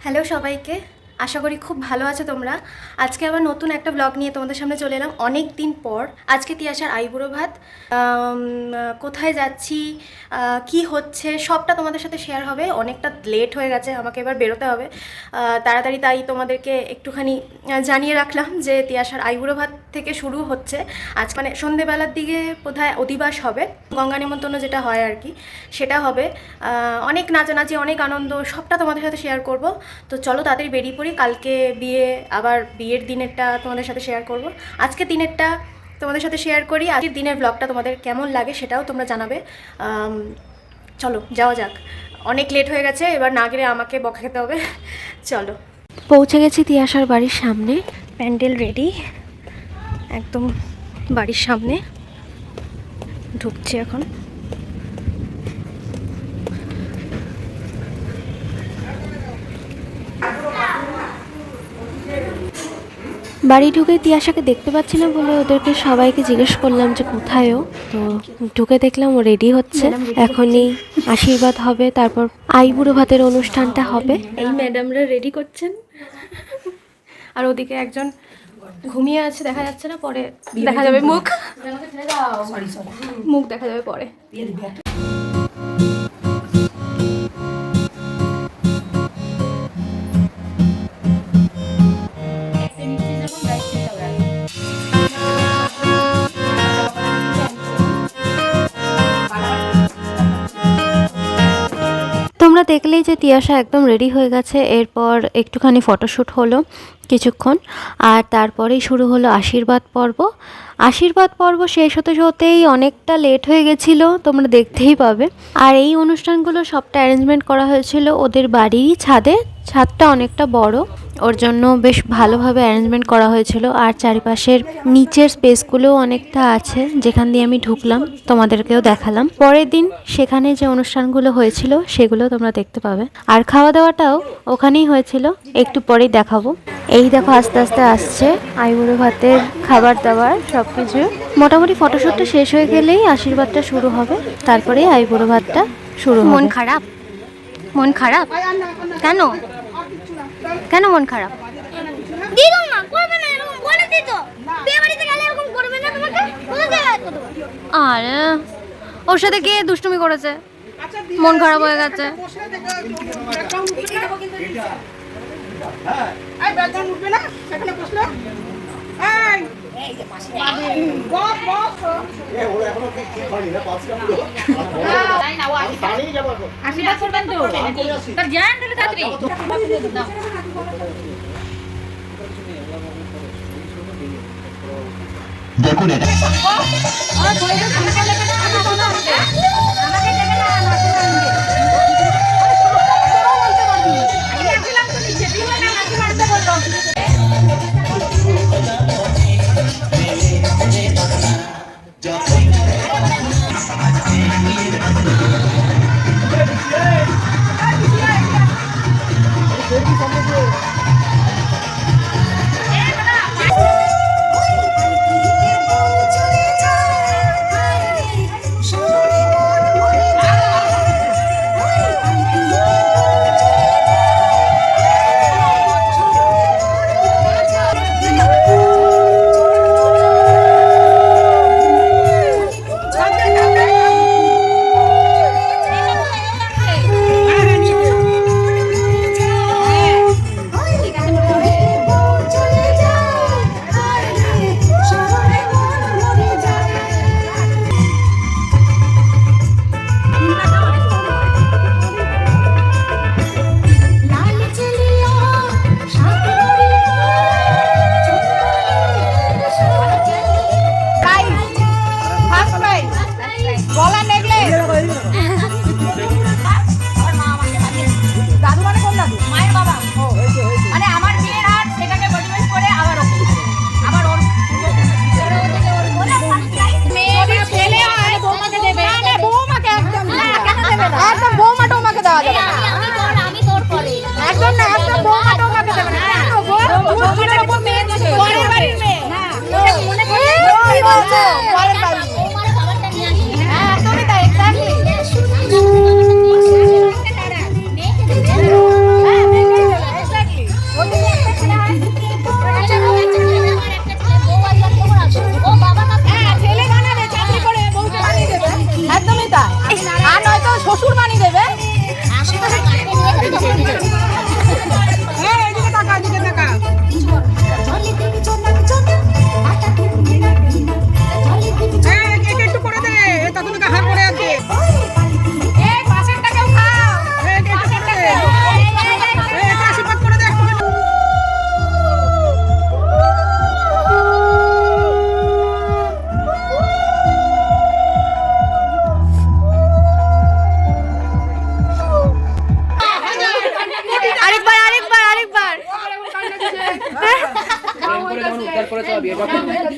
Hello সবাইকে, আশা করি খুব ভালো আছো তোমরা। আজকে আবার নতুন একটা ব্লগ নিয়ে তোমাদের সামনে চলে এলাম অনেক দিন পর। আজকে তিয়াশার আইবুড়ো ভাত, কোথায় যাচ্ছি, কি হচ্ছে সবটা তোমাদের সাথে শেয়ার হবে। অনেকটা লেট হয়ে গেছে, আমাকে এবার বেরোতে হবে তাড়াতাড়ি, তাই তোমাদেরকে একটুখানি জানিয়ে রাখলাম যে তিয়াশার আইবুড়ো ভাত থেকে শুরু হচ্ছে আজ, মানে সন্ধেবেলার দিকে বোধহয় অধিবাস হবে, গঙ্গা নিমন্ত্রণ যেটা হয় আর কি, সেটা হবে। অনেক নাচানাচি, অনেক আনন্দ, সবটা তোমাদের সাথে শেয়ার করব। তো চলো তাড়াতাড়ি বেরিয়ে পড়ি, কালকে বিয়ে, আবার বিয়ের দিনেরটা তোমাদের সাথে শেয়ার করব। আজকে দিনেরটা তোমাদের সাথে শেয়ার করি, আজকের দিনের ব্লগটা তোমাদের কেমন লাগে সেটাও তোমরা জানাবে। চলো যাওয়া যাক, অনেক লেট হয়ে গেছে, এবার না গেলে আমাকে বকা খেতে হবে। চলো, পৌঁছে গেছি তিয়াশার বাড়ির সামনে, প্যান্ডেল রেডি একদম বাড়ির সামনে, ঢুকছি এখন। বাড়ি ঢুকে তিয়াশাকে দেখতে পাচ্ছি না বলে ওদেরকে সবাইকে জিজ্ঞেস করলাম যে কোথায় ও। তো ঢুকে দেখলাম ও রেডি হচ্ছে, এখনই আশীর্বাদ হবে, তারপর আইবুড়ো ভাতের অনুষ্ঠানটা হবে। এই ম্যাডামরা রেডি করছেন, আর ওদিকে একজন ঘুমিয়ে আছে, দেখা যাচ্ছে না, পরে দেখা যাবে মুখ, মুখ দেখা যাবে পরে। তোমরা দেখলেই যে তিয়াশা একদম রেডি হয়ে গেছে। এরপর একটুখানি ফটোশ্যুট হলো কিছুক্ষণ, আর তারপরেই শুরু হলো আশীর্বাদ পর্ব। আশীর্বাদ পর্ব শেষ হতে হতেই অনেকটা লেট হয়ে গেছিলো, তোমরা দেখতেই পাবে। আর এই অনুষ্ঠানগুলো সবটা অ্যারেঞ্জমেন্ট করা হয়েছিল ওদের বাড়িরই ছাদে, ছাদটা অনেকটা বড়, ওর জন্য বেশ ভালোভাবে অ্যারেঞ্জমেন্ট করা হয়েছিল। আর চারিপাশের নিচের স্পেসগুলোও অনেকটা আছে, যেখান দিয়ে আমি ঢুকলাম, তোমাদেরকেও দেখালাম। পরের দিন সেখানে যে অনুষ্ঠানগুলো হয়েছিল সেগুলো তোমরা দেখতে পাবে, আর খাওয়া দাওয়াটাও ওখানেই হয়েছিল, একটু পরেই দেখাবো। এই দেখো আস্তে আস্তে আসছে আইবুড়ো ভাতের খাবার দাবার সব কিছু। মোটামুটি ফটোশ্যুটটা শেষ হয়ে গেলেই আশীর্বাদটা শুরু হবে, তারপরেই আইবুড়ো ভাতটা শুরু হবে। মন খারাপ? মন খারাপ কেন? কেন মন খারাপ? দিদুম না করবে না, এরকম বলে দিত বিয়ে বাড়িতে গেলে এরকম করবে না, তোমাকে বলে দেয় তো। আরে ওর সাথে কে দুষ্টুমি করেছে, মন খারাপ হয়ে গেছে? এই ব্যাকগ্রাউন্ড উঠবে না, সেখানে বসলে এই যে পাশে বস বস এ ওরা এখনো ঠিক হয়নি না, পাঁচ কাপ তো তাই না, ও আশীর্বাদ করবেন তো, তার জান দিলে তাড়াতাড়ি দেখুন এটা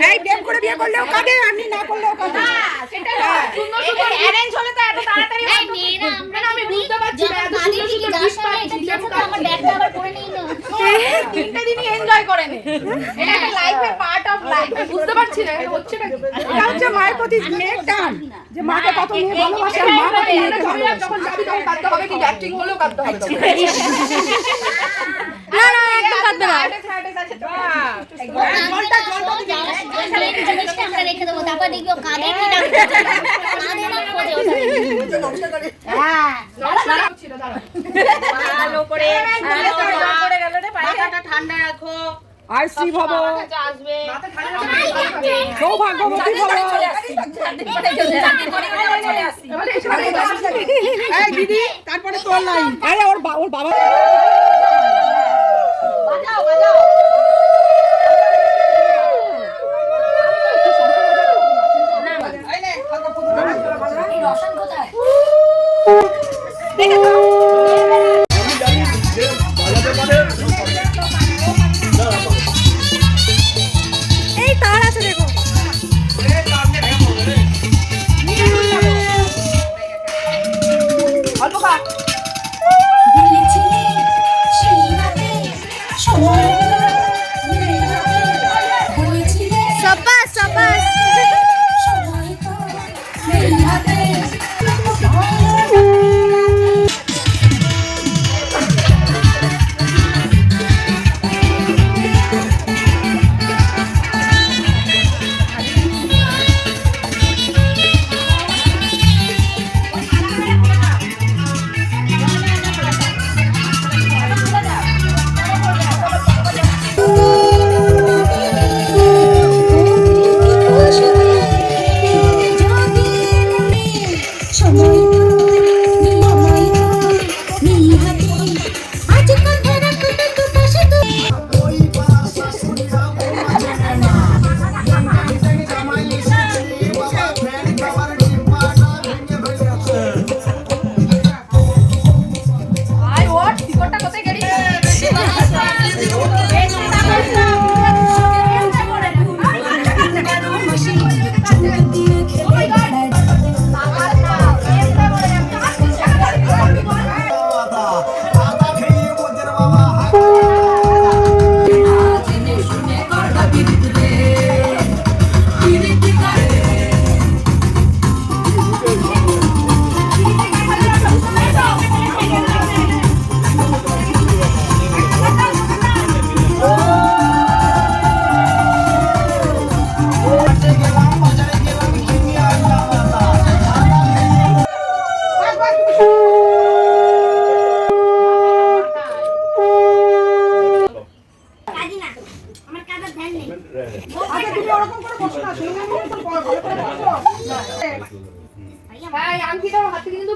এই প্রেম করে বিয়ে করলেও কাঁদে, আমি না করলেও কাঁদে। তিনটে দিনই এনজয় করে নে, এটা একটা লাইফের পার্ট অফ লাইফ। বুঝতে পারছি না এটা হচ্ছে নাকি। এটা হচ্ছে মায়ের প্রতি মেয়ের টান, যে মাকে কত মেয়ে ভালোবাসে, আর মা কত মেয়েকে ভালোবাসে। যখন যাবি তখন কাঁদতে হবে, কিন্তু অ্যাক্টিং হলেও কাঁদতে হবে। না না একদম কাঁদবে না। আমরা রেখে দেবো, তারপর দেখবি ও কাঁদে কি না কাঁদে না খোঁজে ওটা। ভালো করে মাথাটা ঠান্ডা রাখো। আর শ্রী ভব, আসবে সৌভাগ্যবতী ভব। এই দিদি, তারপরে তোর লাইন। আরে ওর বাবা বাজাও বাজাও। এই তার আছে দেখো। অল্প খা। সাবাস সাবাস। আই ওট টিকটটা কোথায় গেলি? কাঁদি না, আমার কাঁদার ধ্যান নেই। আগে তুমি ওরকম করে বসো না, শুনে না বলো তো, ভালো করে বসো। ভাই আংটিটা হাতে কিন্তু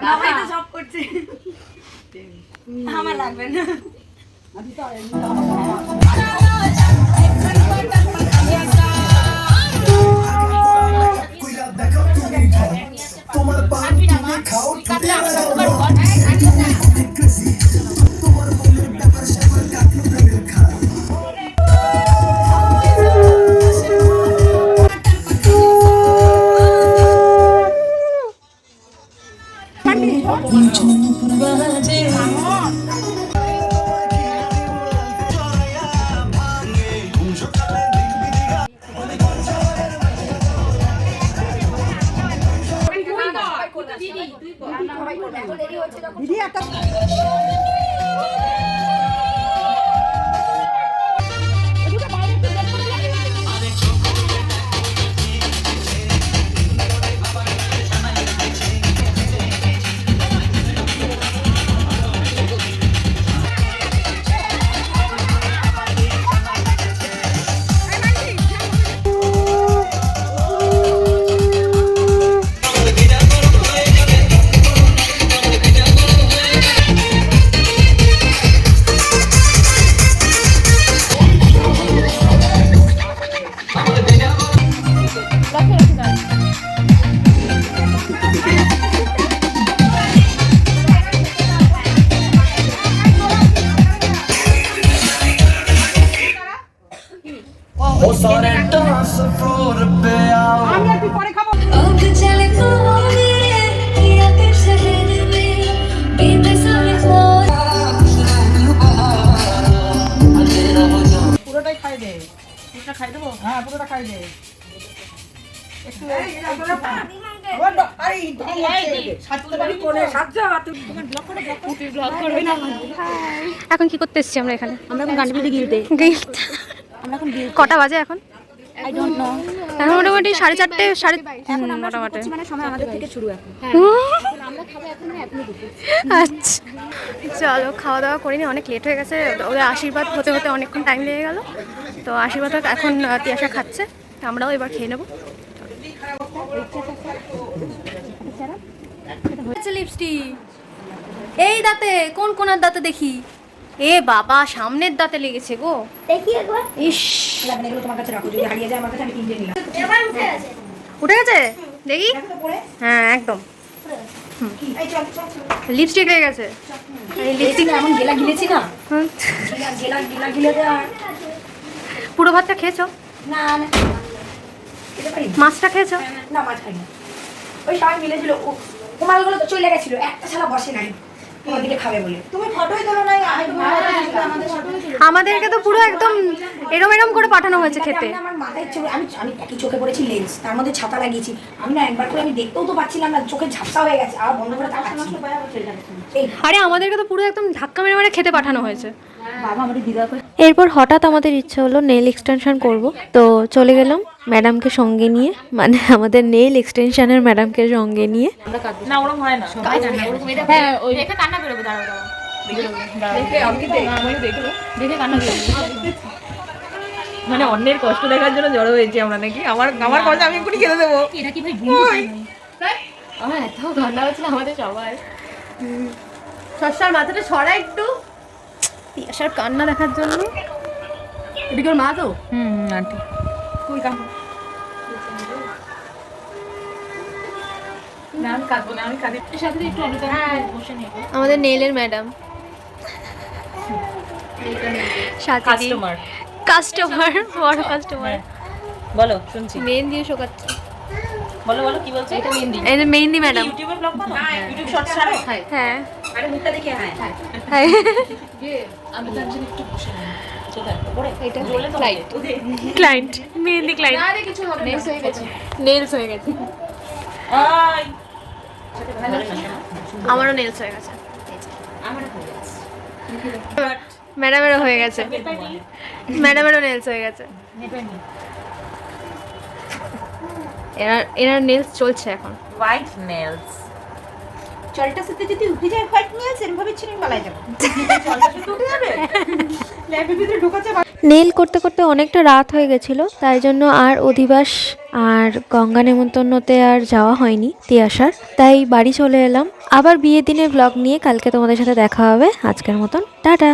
বাবাই তো সব করছে, আমার লাগবে না। দিদি একটা এখন কি করতে এসেছি আমরা এখানে? আমরা এখন গানগুলি গিলতে আমরা এখন কটা বাজে এখন? আই ডোন্ট নো এখন মোটামুটি 4:30 এখন আমরা মোটামুটি। মানে সময় আমাদের থেকে শুরু এখন আচ্ছা চলো খাওয়া দাওয়া করিনি, অনেক লেট হয়ে গেছে, ওদের আশীর্বাদ হতে হতে অনেকক্ষণ টাইম লেগে গেল। তো আশীর্বাদ এখন তিয়াশা খাচ্ছে, আমরাও এবার খেয়ে নেবো। লিপস্টিক এই দাঁতে, কোন কোনার দাঁতে দেখি? এ বাবা, সামনের দাঁতে লেগেছে গো। দেখি একবার। ইস, লাগবে এগুলো তোমার কাছে রাখো, যদি হারিয়ে যায় আমার কাছে আমি কিনতে নিলাম। এবার উঠে গেছে। উঠে গেছে দেখি। দেখো তো পরে হ্যাঁ একদম এই চল চল চল। লিপস্টিক লেগে গেছে। এই লিপস্টিক এমন গেলা গিলেছি না, হুম, গেলা গেলা গিলে দেওয়া। পুরো ভাতটা খেয়েছো? না না এটা পারি মাছটা খেয়েছো? না, মাছ খাই না। ওই সবাই মিলেছিল, ও মালগুলো তো চলে গেছিল, একটা ছাড়া বসে নাই তোমার দিকে খাবে বলে। তুমি ফটোই তোলো নাই, আমি তোমার আমাদের ফটোই তুলি। আমাদেরকে তো পুরো একদম এরম এরম করে পাঠানো হয়েছে খেতে। আমার মাথায় ছিল, আমি আমি একই চোখে পড়েছি লেন্স, তার মধ্যে ছাতা লাগিয়েছি। আমি না একবার করে আমি দেখতেও তো পাচ্ছিলাম না, চোখে ঝাপসা হয়ে গেছে, আর বন্ধ করে তাকাচ্ছি। এই আরে আমাদেরকে তো পুরো একদম ধাক্কা মেরে মেরে খেতে পাঠানো হয়েছে। বাবা আমাদের দিদা করে এরপর হঠাৎ আমাদের ইচ্ছে হলো নেল এক্সটেনশন করব, তো চলে গেলাম ম্যাডামকে সঙ্গে নিয়ে, মানে আমাদের নেল এক্সটেনশনের ম্যাডামকে সঙ্গে নিয়ে। না ওরকম হয় না, হ্যাঁ ওই দেখে কান্না বেরোবে। দাঁড়াও দাঁড়াও, দেখে আমি দেখলো দেখে কান্না বেরোবে। মানে অন্যের কষ্ট দেখার জন্য জড়ো হয়েছি আমরা নাকি? আমার আমার কষ্ট আমি এক্ষুনি খেতে দেবো। এটা কি ভাই আমার এত কান্না হচ্ছিল আমাদের সবার। সরষার মাথাটা সরা একটু, তিয়াশার কান্না দেখার জন্য। এদিকে ওর মা তো আন্টি কই কাম না, আমি কাঁদবো না, আমি কাঁদি সাথে একটু অনিতা বসে নেব। আমাদের নেইলের ম্যাডাম কাস্টমার কাস্টমার বড় কাস্টমার বলো, শুনছি। মেহেন্দি দিয়ে শোকাচ্ছে। বলো বলো কি বলছো? এটা মেহেন্দি। এই যে মেহেন্দি ম্যাডাম। ইউটিউবে ব্লগ বানাও? ইউটিউব শর্টস ছাড়ো? হ্যাঁ আরে মুখটা দেখে হ্যাঁ হ্যাঁ আমি তার জন্য একটু বসে নেব। চলে পড়ে এটা বলে তো লাইট ক্লায়েন্ট, মেহেন্দি ক্লায়েন্ট। আরে কিছু হবে না, নেক্সট হয়ে গেছে। নেলস হয়ে গেছে। আই আমারও নেলস হয়ে গেছে। ম্যাডামেরও হয়ে গেছে, ম্যাডামেরও নেলস হয়ে গেছে। এনার নেলস চলছে এখন। White nails. চলটা সাথে যদি উঠে যায় হোয়াইট নিয়ে সেরকম ভাবে ছিনিয়ে পালাই যাবো। চলটা শুধু উঠে যাবে? ল্যাবের ভিতরে ঢোকাচ্ছে। নেল করতে করতে অনেকটা রাত হয়ে গেছিলো, তাই জন্য আর অধিবাস আর গঙ্গা নেমন্তন্নতে আর যাওয়া হয়নি তিয়াশার, তাই বাড়ি চলে এলাম। আবার বিয়ের দিনের ব্লগ নিয়ে কালকে তোমাদের সাথে দেখা হবে। আজকের মতন টাটা।